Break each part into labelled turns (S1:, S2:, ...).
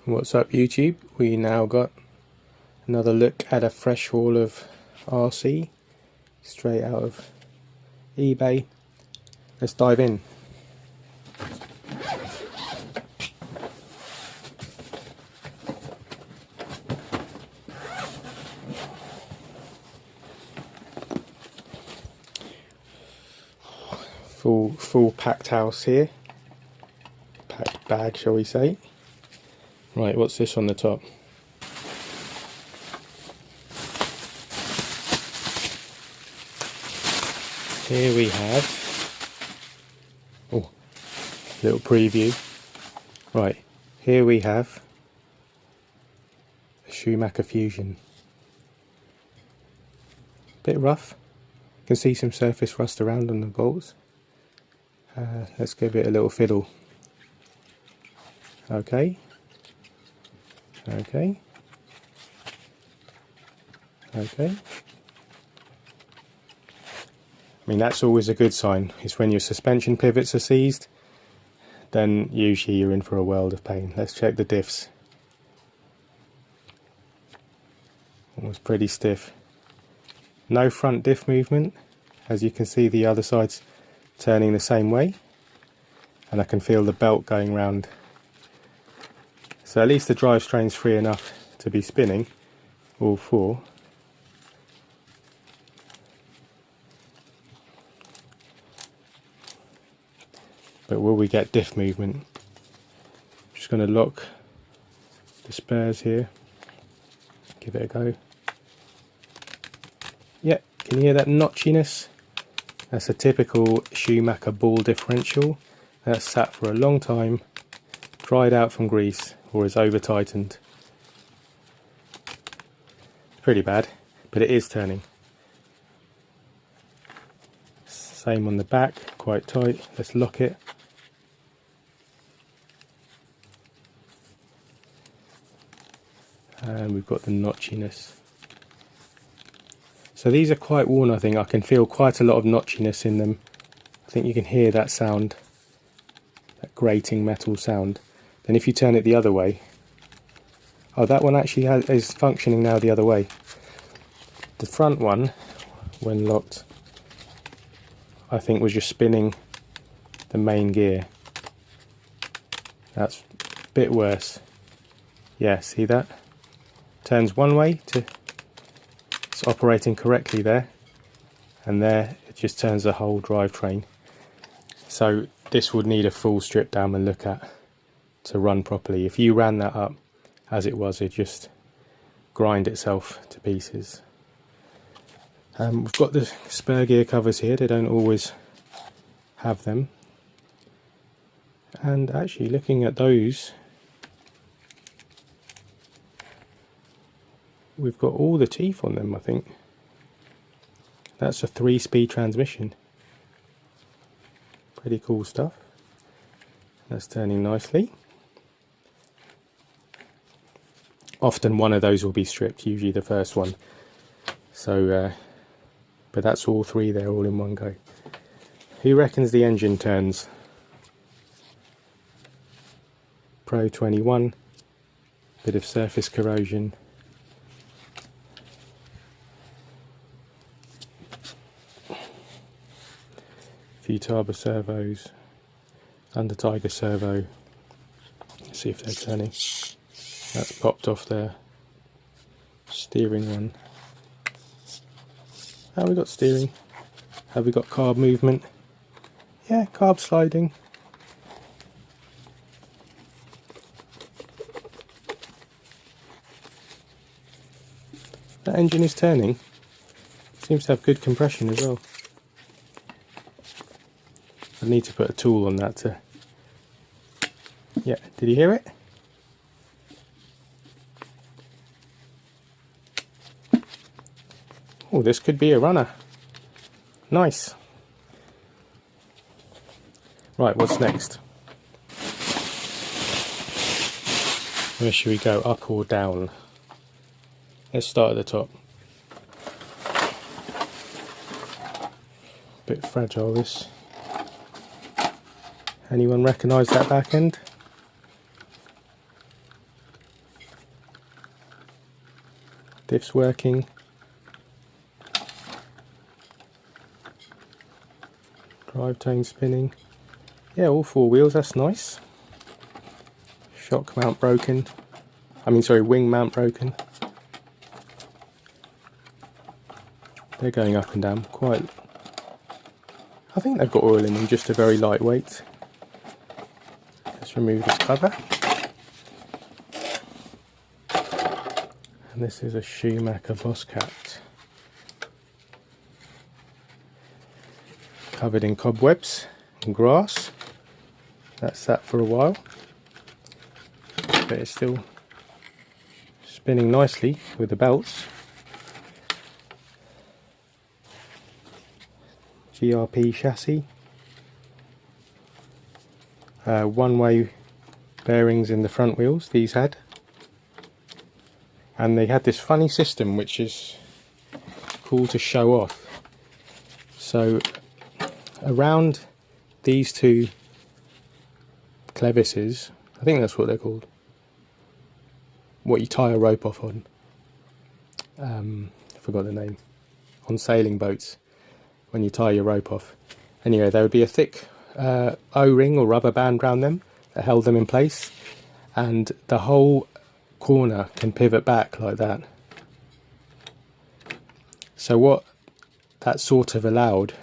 S1: What's up YouTube? We now got another look at a fresh haul of RC straight out of eBay. Let's dive in. Full packed house here. Packed bag, shall we say. Right, what's this on the top? Here we have, oh, little preview. Right, here we have a Schumacher Fusion. Bit rough. You can see some surface rust around on the bolts. Let's give it a little fiddle. Okay. Okay. Okay. I mean, that's always a good sign. It's when your suspension pivots are seized, then usually you're in for a world of pain. Let's check the diffs. It was pretty stiff. No front diff movement. As you can see, the other side's turning the same way, and I can feel the belt going round. So at least the drivetrain's free enough to be spinning, all four. But will we get diff movement? Just going to lock the spares here. Give it a go. Yeah, can you hear that notchiness? That's a typical Schumacher ball differential. That's sat for a long time, dried out from grease, or is over tightened. Pretty bad, but it is turning. Same on the back, quite tight. Let's lock it. And we've got the notchiness. So these are quite worn, I think. I can feel quite a lot of notchiness in them. I think you can hear that sound, that grating metal sound. Then if you turn it the other way, oh, that one actually is functioning now the other way. The front one, when locked, I think was just spinning the main gear. That's a bit worse. Yeah, see that? Turns one way to, it's operating correctly there, and there it just turns the whole drivetrain. So this would need a full strip down and look at to run properly. If you ran that up as it was, it'd just grind itself to pieces. We've got the spare gear covers here. They don't always have them, and actually looking at those, we've got all the teeth on them. I think that's a 3-speed transmission. Pretty cool stuff. That's turning nicely. Often one of those will be stripped, usually the first one. So, but that's all three there, all in one go. Who reckons the engine turns? Pro 21. Bit of surface corrosion. Few turbo servos. Under Tiger servo. Let's see if they're turning. That's popped off there. Steering one. Have we got steering? Have we got carb movement? Yeah, carb sliding. That engine is turning. Seems to have good compression as well. I need to put a tool on that to... Yeah, did you hear it? Oh, this could be a runner. Nice. Right, what's next? Where should we go, up or down? Let's start at the top. Bit fragile this. Anyone recognise that back end? diffs working. Drive tone spinning. Yeah, all four wheels, that's nice. Shock mount broken. Wing mount broken. They're going up and down quite. I think they've got oil in them, just a very lightweight. Let's remove this cover. And this is a Schumacher ProCat. Covered in cobwebs and grass. That sat for a while, but it's still spinning nicely with the belts. GRP chassis. One-way bearings in the front wheels, these had. And they had this funny system which is cool to show off. So around these two clevises, I think that's what they're called, what you tie a rope off on, I forgot the name, on sailing boats, when you tie your rope off. Anyway, there would be a thick O-ring or rubber band around them that held them in place, and the whole corner can pivot back like that. So what that sort of allowed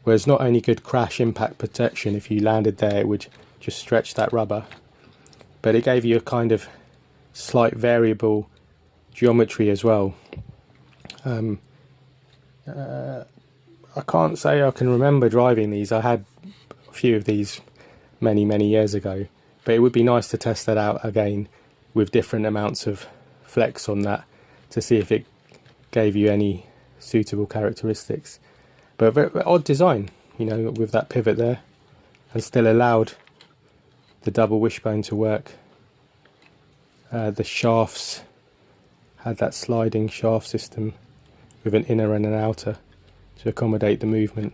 S1: was not only good crash impact protection, if you landed there it would just stretch that rubber, but it gave you a kind of slight variable geometry as well. I can't say I can remember driving these. I had a few of these many years ago, but it would be nice to test that out again with different amounts of flex on that to see if it gave you any suitable characteristics. But very odd design, you know, with that pivot there, and still allowed the double wishbone to work. The shafts had that sliding shaft system with an inner and an outer to accommodate the movement.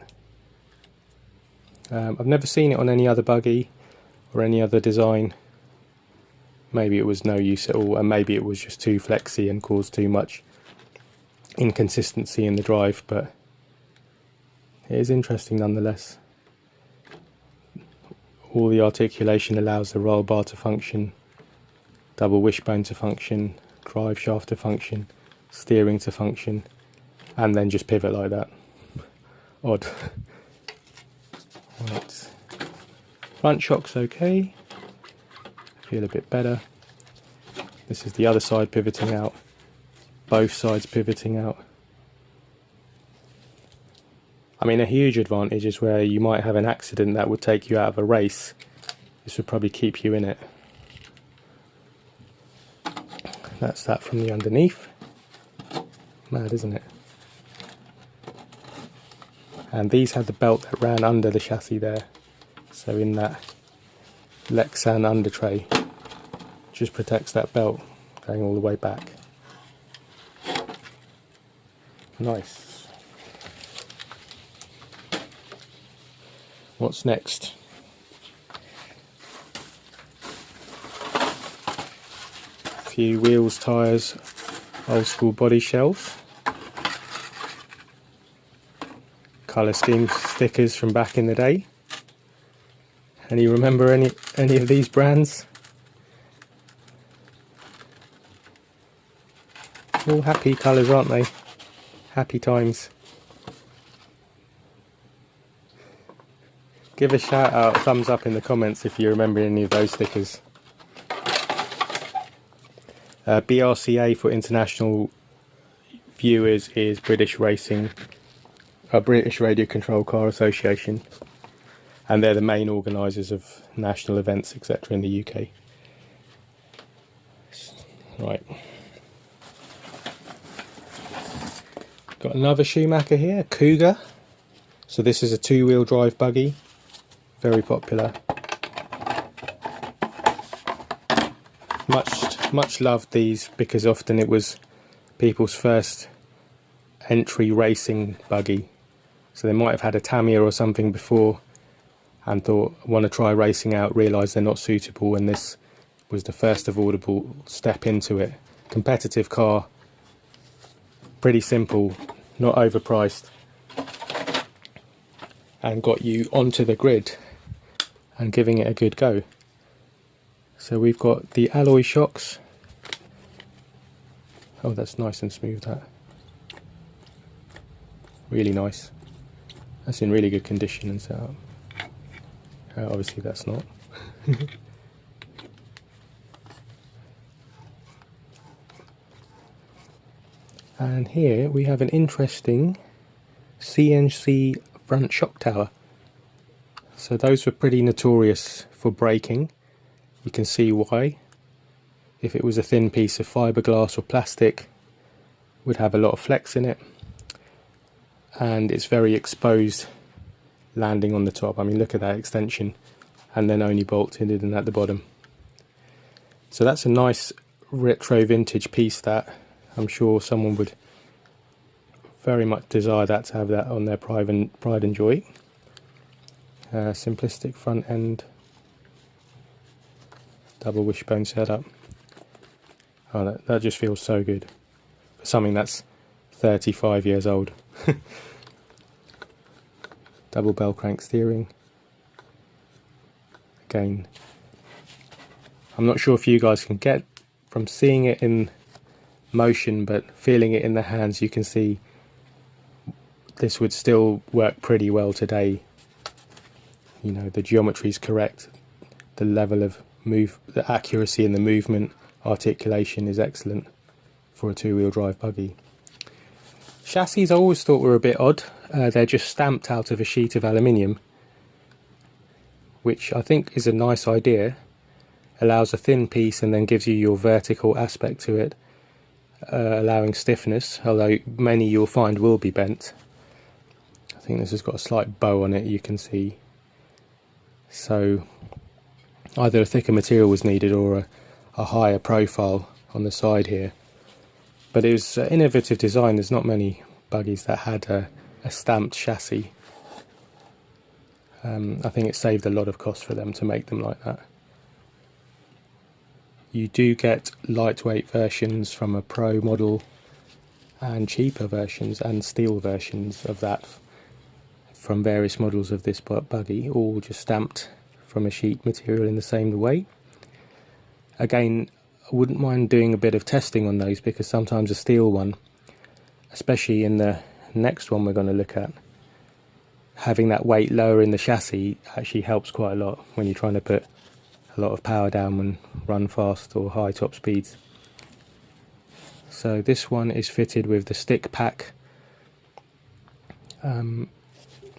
S1: I've never seen it on any other buggy or any other design. Maybe it was no use at all, and maybe it was just too flexy and caused too much inconsistency in the drive, but it is interesting nonetheless. All the articulation allows the roll bar to function, double wishbone to function, drive shaft to function, steering to function, and then just pivot like that. Odd. Right. Front shock's okay. Feel a bit better. This is the other side pivoting out. Both sides pivoting out. I mean, a huge advantage is where you might have an accident that would take you out of a race. This would probably keep you in it. That's that from the underneath. Mad, isn't it? And these had the belt that ran under the chassis there. So in that Lexan under tray, just protects that belt going all the way back. Nice. What's next? A few wheels, tyres, old school body shells. Colour scheme stickers from back in the day. And you remember any of these brands? All happy colours, aren't they? Happy times. Give a shout out, thumbs up in the comments if you remember any of those stickers. BRCA for international viewers is British Racing, British Radio Control Car Association, and they're the main organisers of national events, etc. in the UK. Right. Got another Schumacher here, Cougar. So this is a two-wheel drive buggy, very popular. Much loved these because often it was people's first entry racing buggy. So they might have had a Tamiya or something before and thought, want to try racing out, realise they're not suitable, and this was the first avoidable step into it. Competitive car, pretty simple, not overpriced, and got you onto the grid and giving it a good go. So we've got the alloy shocks. Oh, that's nice and smooth, that. Really nice. That's in really good condition and set up. Obviously that's not. And here we have an interesting CNC front shock tower. So those were pretty notorious for breaking. You can see why. If it was a thin piece of fiberglass or plastic, it would have a lot of flex in it. And it's very exposed landing on the top. I mean, look at that extension, and then only bolted in at the bottom. So that's a nice retro vintage piece that I'm sure someone would very much desire that, to have that on their pride and joy. Simplistic front end, double wishbone setup. Oh, that just feels so good for something that's 35 years old. Double bell crank steering. Again, I'm not sure if you guys can get from seeing it in motion, but feeling it in the hands, you can see this would still work pretty well today. You know, the geometry is correct, the level of the accuracy in the movement, articulation is excellent for a two-wheel drive buggy. Chassis I always thought were a bit odd. They're just stamped out of a sheet of aluminium, which I think is a nice idea. Allows a thin piece and then gives you your vertical aspect to it, allowing stiffness, although many you'll find will be bent. I think this has got a slight bow on it, you can see. So either a thicker material was needed or a higher profile on the side here. But it was an innovative design. There's not many buggies that had a stamped chassis. I think it saved a lot of cost for them to make them like that. You do get lightweight versions from a Pro model and cheaper versions and steel versions of that from various models of this buggy, all just stamped from a sheet material in the same way. Again, I wouldn't mind doing a bit of testing on those, because sometimes a steel one, especially in the next one we're going to look at, having that weight lower in the chassis actually helps quite a lot when you're trying to put a lot of power down and run fast or high top speeds. So this one is fitted with the stick pack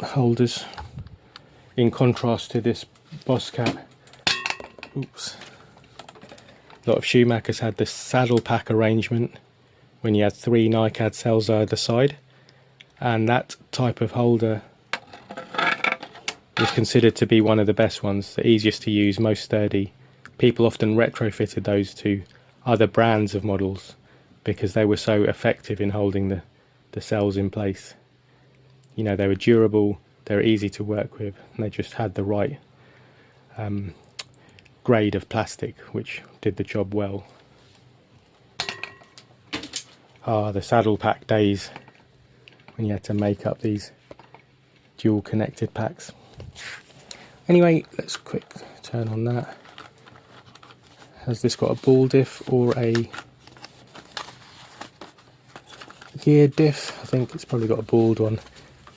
S1: holders, in contrast to this BossCat. Oops. A lot of Schumachers had this saddle pack arrangement when you had 3 NiCad cells either side, and that type of holder is considered to be one of the best ones, the easiest to use, most sturdy. People often retrofitted those to other brands of models because they were so effective in holding the cells in place. You know, they were durable, they were easy to work with, and they just had the right grade of plastic which did the job well. The saddle pack days when you had to make up these dual connected packs. Anyway, let's quick turn on that. Has this got a ball diff or a gear diff? I think it's probably got a balled one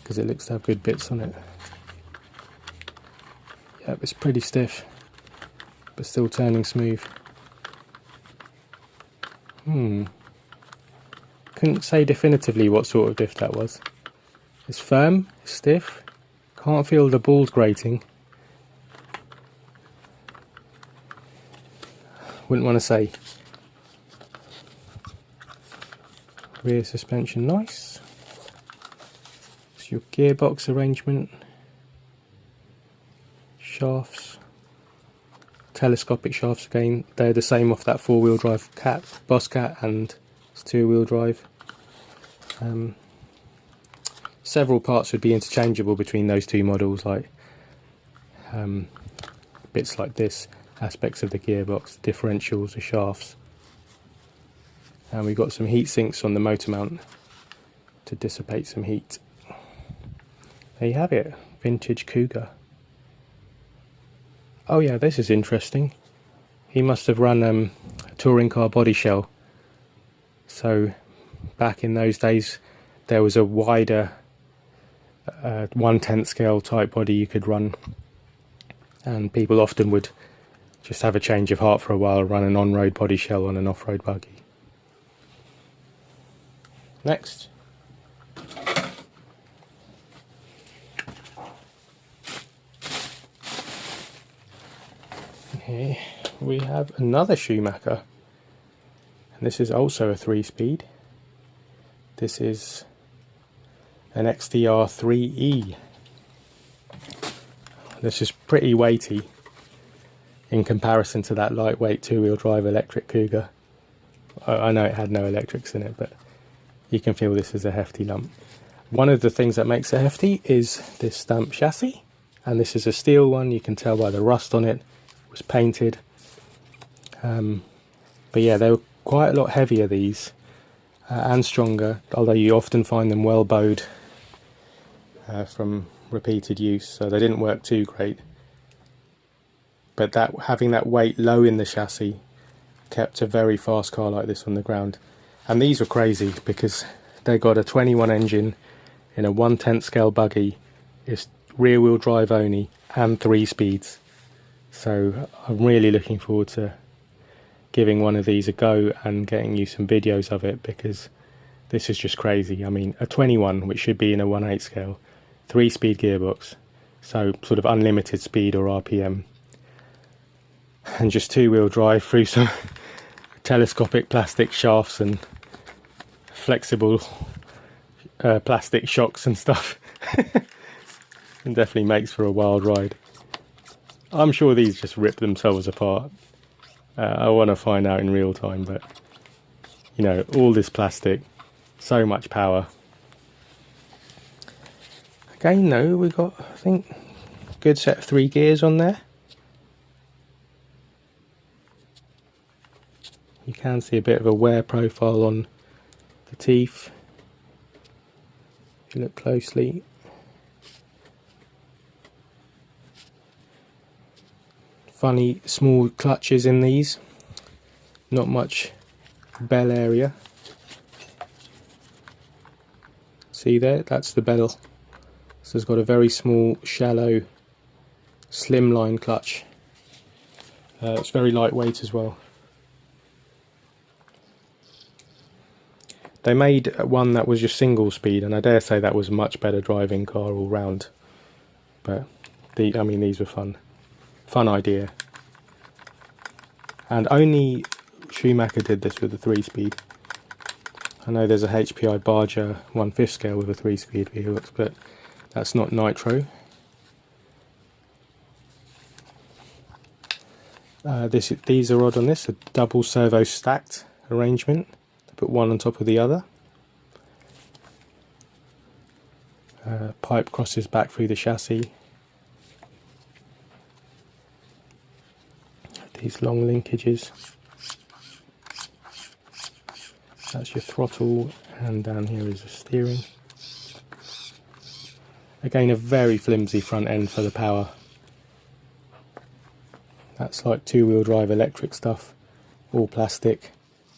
S1: because it looks to have good bits on it. Yep, it's pretty stiff, but still turning smooth. Couldn't say definitively what sort of diff that was. It's firm, it's stiff, can't feel the balls grating. Wouldn't want to say. Rear suspension nice. It's your gearbox arrangement. Shafts. Telescopic shafts again. They're the same off that 4-wheel drive BossCat, and it's 2-wheel drive. Several parts would be interchangeable between those two models, like bits like this, aspects of the gearbox, the differentials, the shafts. And we've got some heat sinks on the motor mount to dissipate some heat. There you have it, vintage Cougar. Oh yeah, this is interesting. He must have run a touring car body shell. So back in those days there was a wider 1/10 scale type body you could run, and people often would just have a change of heart for a while, run an on-road body shell on an off-road buggy. Next. Here we have another Schumacher, and this is also a 3-speed. This is an XTR3E. This is pretty weighty in comparison to that lightweight 2-wheel drive electric Cougar. I know it had no electrics in it, but you can feel this is a hefty lump. One of the things that makes it hefty is this stamp chassis, and this is a steel one. You can tell by the rust on it. It was painted. But yeah, they were quite a lot heavier, these, and stronger, although you often find them well bowed from repeated use, so they didn't work too great. But that having that weight low in the chassis kept a very fast car like this on the ground. And these were crazy because they got a 21 engine in a 1/10 scale buggy. It's rear wheel drive only and 3 speeds. So I'm really looking forward to giving one of these a go and getting you some videos of it, because this is just crazy. I mean, a 21, which should be in a 1/8 scale, 3-speed gearbox, so sort of unlimited speed or RPM, and just 2-wheel drive through some telescopic plastic shafts and flexible plastic shocks and stuff. It definitely makes for a wild ride. I'm sure these just rip themselves apart. I want to find out in real time, but you know, all this plastic, so much power. Again though, we got, I think, a good set of 3 gears on there. You can see a bit of a wear profile on the teeth if you look closely. Funny small clutches in these, not much bell area. See there, that's the bell. So it's got a very small, shallow, slimline clutch. It's very lightweight as well. They made one that was just single speed, and I dare say that was a much better driving car all round. But I mean, these were fun. Fun idea. And only Schumacher did this with a 3-speed. I know there's a HPI Barger 1/5 scale with a 3-speed gearbox, but that's not Nitro. These are odd on this, a double servo stacked arrangement. Put one on top of the other. Pipe crosses back through the chassis. These long linkages. That's your throttle, and down here is the steering. Again, a very flimsy front end for the power. That's like 2-wheel drive electric stuff, all plastic.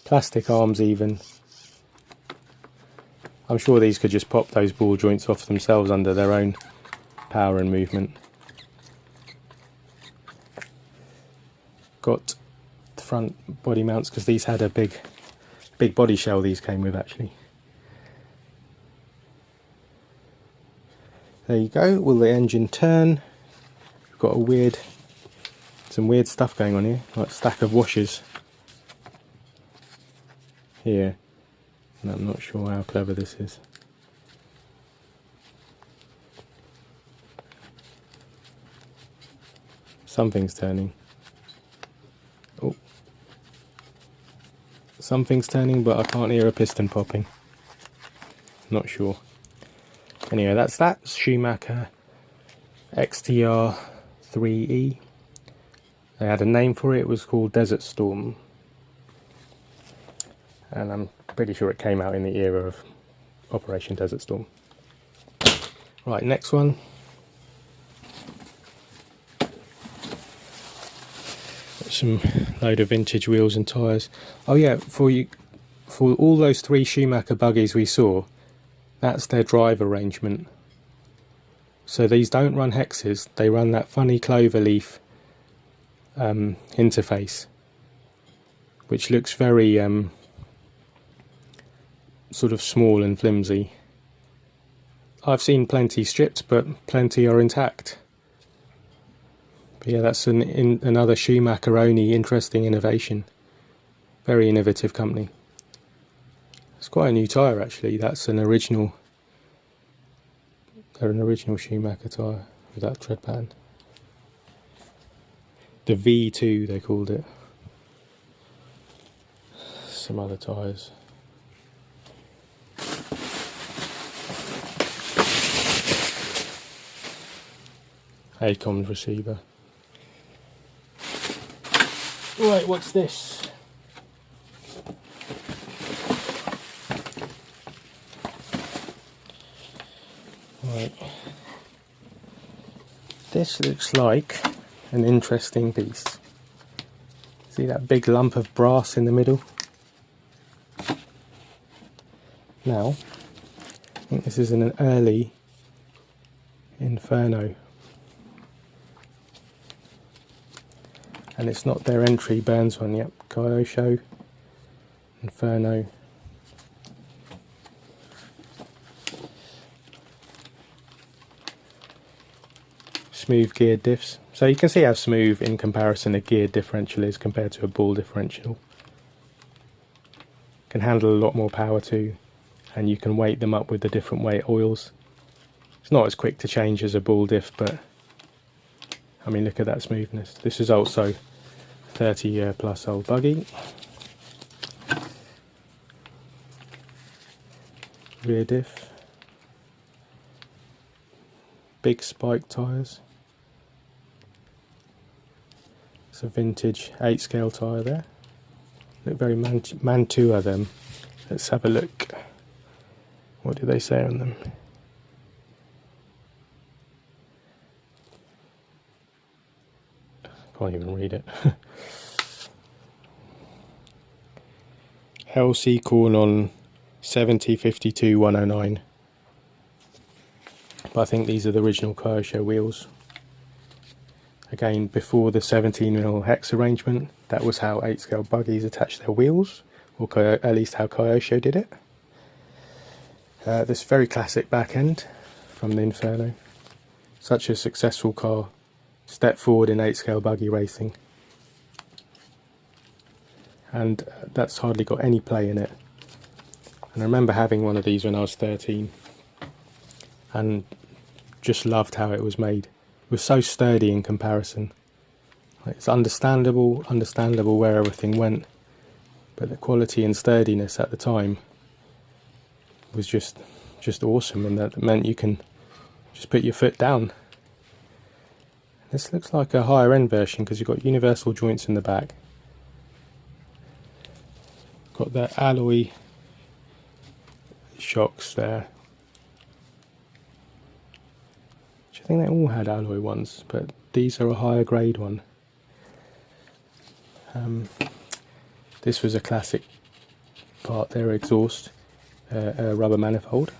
S1: Plastic arms even. I'm sure these could just pop those ball joints off themselves under their own power and movement. Got the front body mounts because these had a big body shell these came with actually. There you go. Will the engine turn? We've got some weird stuff going on here, like a stack of washers here, and I'm not sure how clever this is. Something's turning. Oh, something's turning, but I can't hear a piston popping. Not sure. Anyway, that's that Schumacher XTR3E. They had a name for it. It was called Desert Storm. And I'm pretty sure it came out in the era of Operation Desert Storm. Right, next one. Some load of vintage wheels and tyres. Oh yeah, for all those 3 Schumacher buggies we saw, that's their drive arrangement. So these don't run hexes, they run that funny cloverleaf interface, which looks very sort of small and flimsy. I've seen plenty stripped, but plenty are intact. But yeah, that's another Schumacher only interesting innovation. Very innovative company. It's quite a new tyre actually. That's an original Schumacher tyre with that tread pattern. The V2 they called it. Some other tyres. ACOM's receiver. Right, what's this? Right. This looks like an interesting piece. See that big lump of brass in the middle? Now, I think this is an early Inferno. And it's not their entry Burns one, yep. Kyosho Inferno. Smooth geared diffs. So you can see how smooth in comparison a geared differential is compared to a ball differential. Can handle a lot more power too, and you can weight them up with the different weight oils. It's not as quick to change as a ball diff, but I mean, look at that smoothness. This is also 30-year plus old buggy. Rear diff. Big spike tyres. It's a vintage 8 scale tyre there. Look very Mantua them. Let's have a look. What do they say on them? Can't even read it. LC Cornon 7052 109. But I think these are the original Kyosho wheels. Again, before the 17mm hex arrangement, that was how 8 scale buggies attached their wheels, or at least how Kyosho did it. This very classic back end from the Inferno. Such a successful car. Step forward in 8 scale buggy racing. And that's hardly got any play in it. And I remember having one of these when I was 13. And just loved how it was made. It was so sturdy in comparison. It's understandable where everything went, but the quality and sturdiness at the time was just awesome, and that meant you can just put your foot down. This looks like a higher end version because you've got universal joints in the back. Got the alloy shocks there. I think they all had alloy ones, but these are a higher grade one. This was a classic part there, exhaust, a rubber manifold.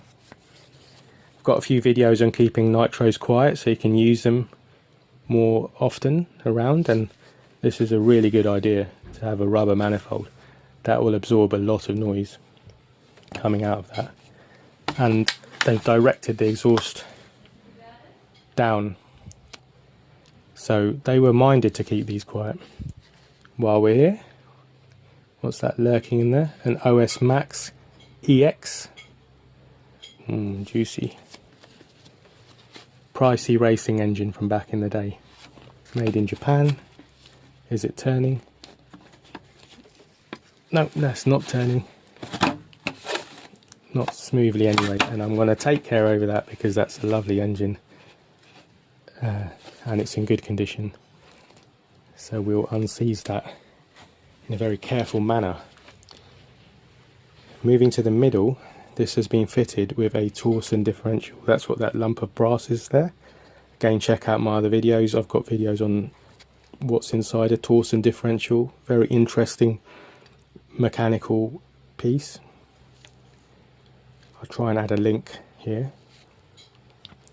S1: I've got a few videos on keeping nitros quiet so you can use them more often around, and this is a really good idea to have a rubber manifold. That will absorb a lot of noise coming out of that. And they've directed the exhaust down, so they were minded to keep these quiet. While we're here, what's that lurking in there? An OS Max EX. Juicy. Pricey racing engine from back in the day. Made in Japan. Is it turning? No, that's not turning. Not smoothly anyway, and I'm going to take care over that because that's a lovely engine. And it's in good condition, so we'll unseize that in a very careful manner. Moving to the middle, this has been fitted with a Torsen differential. That's what that lump of brass is there. Again, check out my other videos. I've got videos on what's inside a Torsen differential. Very interesting mechanical piece. I'll try and add a link here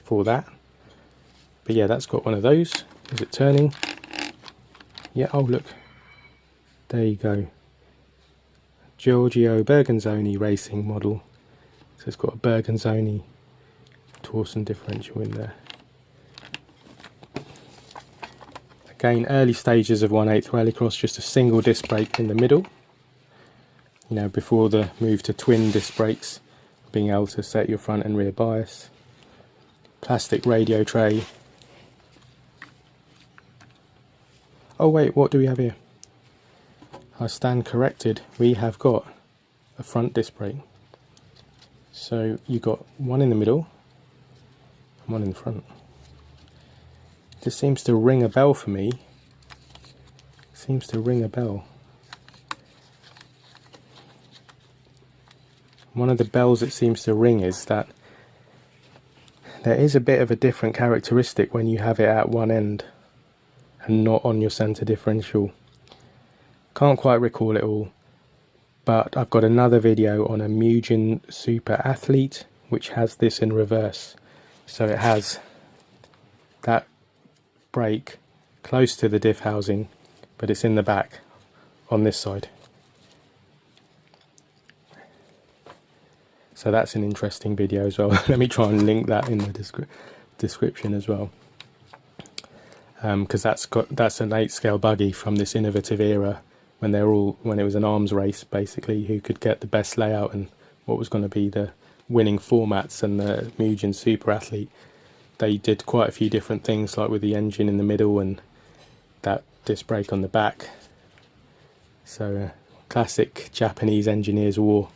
S1: for that. But yeah, that's got one of those. Is it turning? Yeah, oh look. There you go. Giorgio Bergonzoni racing model. So it's got a Bergonzoni Torsen differential in there. Again, early stages of 1/8 rallycross, just a single disc brake in the middle. You know, before the move to twin disc brakes, being able to set your front and rear bias. Plastic radio tray. Oh wait, what do we have here? I stand corrected. We have got a front disc brake. So you got one in the middle and one in the front. This seems to ring a bell for me. Seems to ring a bell. One of the bells it seems to ring is that there is a bit of a different characteristic when you have it at one end and not on your centre differential. Can't quite recall it all, but I've got another video on a Mugen Super Athlete which has this in reverse. So it has that brake close to the diff housing, but it's in the back on this side. So that's an interesting video as well. Let me try and link that in the description as well, because that's an 8-scale buggy from this innovative era when it was an arms race basically, who could get the best layout and what was going to be the winning formats. And the Mugen Super Athlete, they did quite a few different things, like with the engine in the middle and that disc brake on the back. So classic Japanese engineers war.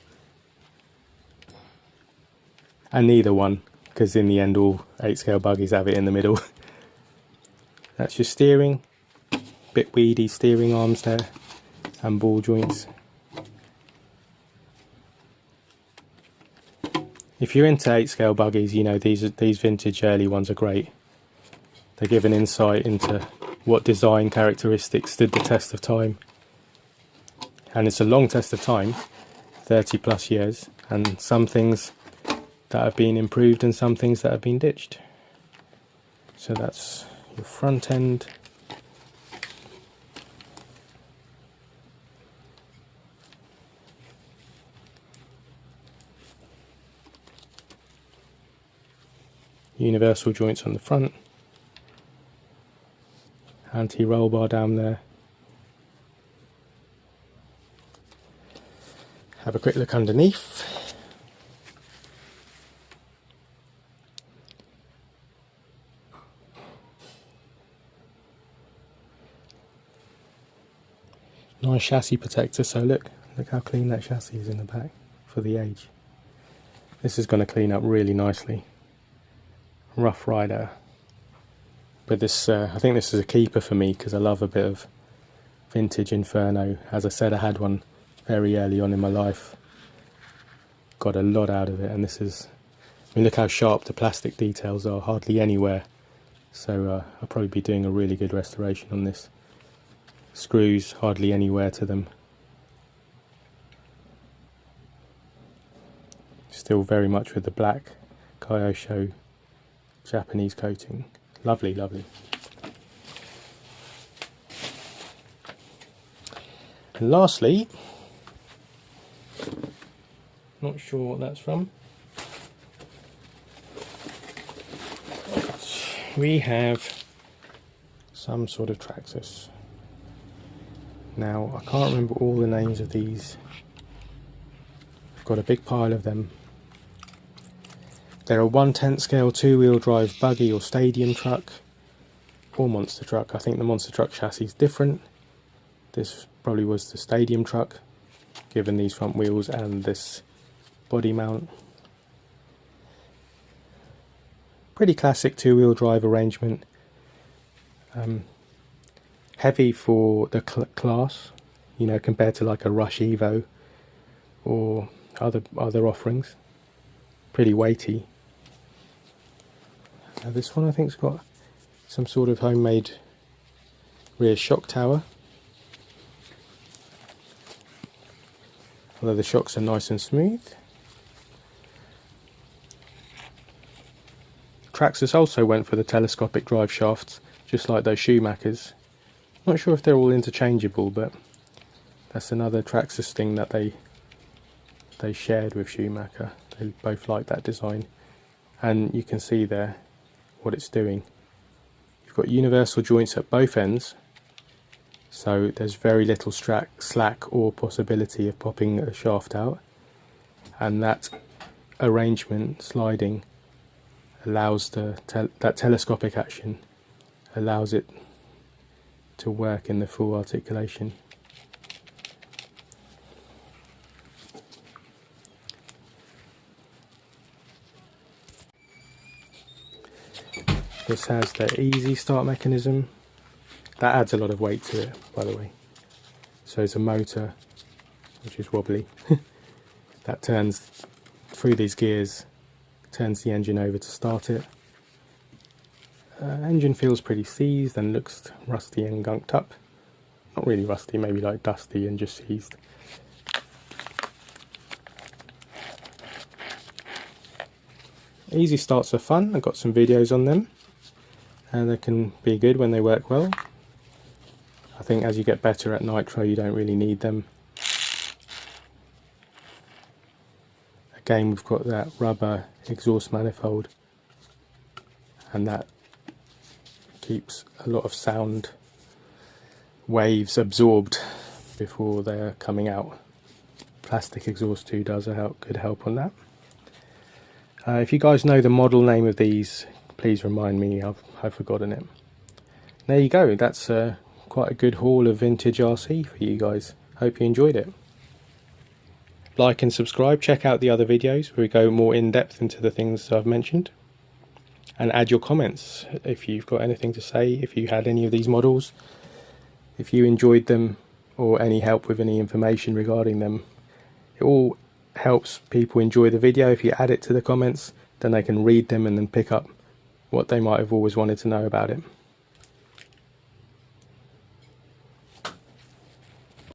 S1: And neither one, because in the end all 8-scale buggies have it in the middle. That's your steering, bit weedy steering arms there, and ball joints. If you're into 8-scale buggies, you know these vintage early ones are great. They give an insight into what design characteristics stood the test of time. And it's a long test of time, 30 plus years, and some things that have been improved and some things that have been ditched. So that's your front end. Universal joints on the front. Anti-roll bar down there. Have a quick look underneath. Nice chassis protector, so look how clean that chassis is in the back for the age. This is going to clean up really nicely. Rough Rider. But this, I think this is a keeper for me because I love a bit of vintage Inferno. As I said, I had one very early on in my life. Got a lot out of it, and this is, I mean, look how sharp the plastic details are, hardly anywhere. So I'll probably be doing a really good restoration on this. Screws, hardly anywhere to them. Still very much with the black Kyosho Japanese coating. Lovely, lovely. And lastly, not sure what that's from. We have some sort of Traxxas. Now, I can't remember all the names of these. I've got a big pile of them. They're a 1/10 scale 2-wheel drive buggy or stadium truck or monster truck. I think the monster truck chassis is different. This probably was the stadium truck, given these front wheels and this body mount. Pretty classic 2-wheel drive arrangement. Heavy for the class, you know, compared to like a Rush Evo or other offerings. pretty weighty. This one I think's got some sort of homemade rear shock tower. Although the shocks are nice and smooth. Traxxas also went for the telescopic drive shafts, just like those Schumachers. Not sure if they're all interchangeable, but that's another Traxxas thing that they shared with Schumacher. They both like that design, and you can see there what it's doing. You've got universal joints at both ends, so there's very little slack or possibility of popping a shaft out, and that arrangement sliding allows that telescopic action allows it to work in the full articulation. This has the easy start mechanism. That adds a lot of weight to it, by the way. So it's a motor, which is wobbly, that turns through these gears, turns the engine over to start it. Engine feels pretty seized and looks rusty and gunked up. Not really rusty, maybe like dusty and just seized. Easy starts are fun. I've got some videos on them, and they can be good when they work well. I think as you get better at nitro, you don't really need them. Again, we've got that rubber exhaust manifold, and that keeps a lot of sound waves absorbed before they're coming out. Plastic exhaust too does a good help on that. If you guys know the model name of these, please remind me. I've forgotten it. There you go. That's quite a good haul of vintage RC for you guys. Hope you enjoyed it. Like and subscribe. Check out the other videos where we go more in depth into the things I've mentioned. And add your comments if you've got anything to say, if you had any of these models, if you enjoyed them, or any help with any information regarding them. It all helps people enjoy the video. If you add it to the comments, then they can read them and then pick up what they might have always wanted to know about it.